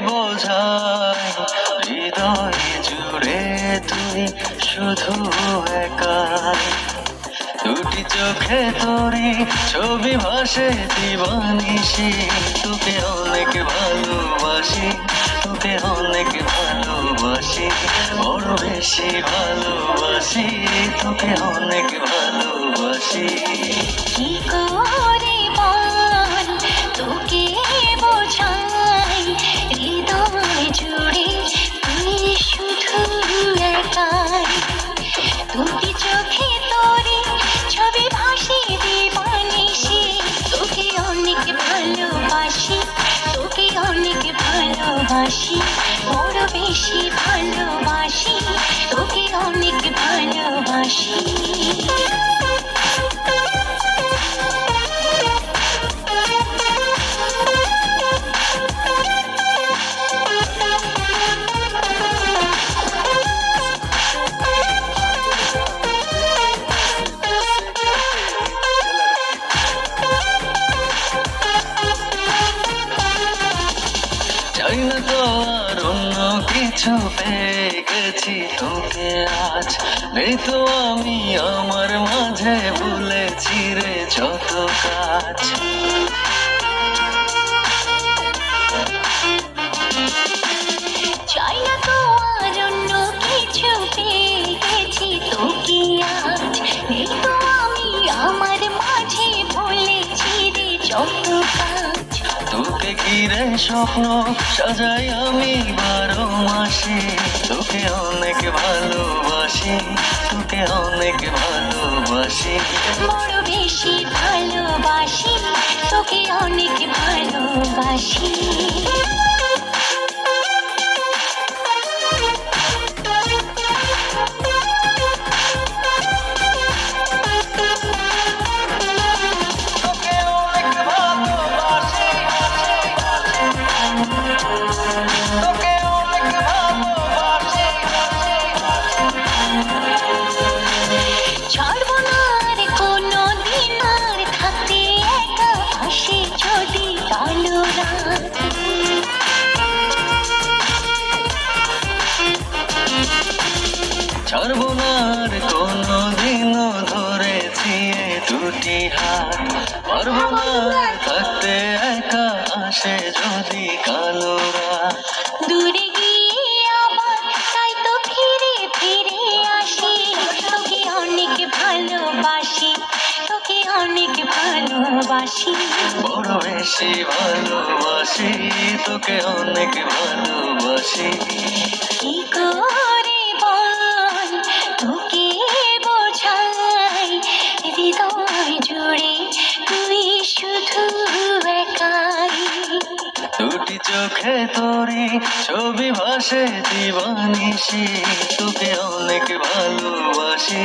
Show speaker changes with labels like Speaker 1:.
Speaker 1: বোঝাই হৃদয় জুড়ে তুই শুধু একাই। দুটি চোখে তোরি ছবি ভাসে দিবানিশি, তোকে অনেক ভালোবাসি, তোকে অনেক ভালোবাসি, বড় বেশি ভালোবাসি, তোকে অনেক ভালোবাসি।
Speaker 2: কি করে বল তোকে বোঝাই হৃদয় জুড়ে তুই শুধু একাই। দুটি চোখে তোরে ছবি ভাসি দিবানিশি, তোকে অনেক ভালোবাসি, তোকে অনেক ভালোবাসি, বড় বেশি ভালোবাসি, তোকে অনেক ভালোবাসি।
Speaker 1: চাই না তো আর অন্য কিছু, পেয়ে গেছি তোকে আজ। নেই তো আমি আমার মাঝে ভুলেছি রে যত কাজ।
Speaker 2: চাই না তো আর অন্য কিছু, পেয়ে গেছি তোকে আজ। নেই তো আমি আমার মাঝে ভুলেছি রে যত কাজ।
Speaker 1: তোকে ঘিরে স্বপ্ন সাজাই আমি 12 মাসে, তোকে অনেক ভালোবাসি, তোকে অনেক ভালোবাসি,
Speaker 2: বড় বেশি ভালোবাসি, তোকে অনেক ভালোবাসি। ছাড়বো না আর কোনো দিন আর থাকতে একা, আসে যদি কালো রাত।
Speaker 1: ছাড়বো না আর কোনো দিনও ধরেছি এ দুটি হাত। পারবো না আর থাকতে একা, আসে যদি কালো রাত।
Speaker 2: দূরে গিয়ে আবার তাই তো ফিরে ফিরে আসি, তোকে অনেক ভালোবাসি, তোকে অনেক ভালোবাসি,
Speaker 1: বড় বেশি ভালোবাসি, তোকে অনেক ভালোবাসি।
Speaker 2: কি করে বল তোকে বোঝাই হৃদয় জুড়ে তুই শুধু একাই।
Speaker 1: দুটি চোখে তোরি ছবি ভাসে দিবানিশি, তোকে অনেক ভালোবাসি,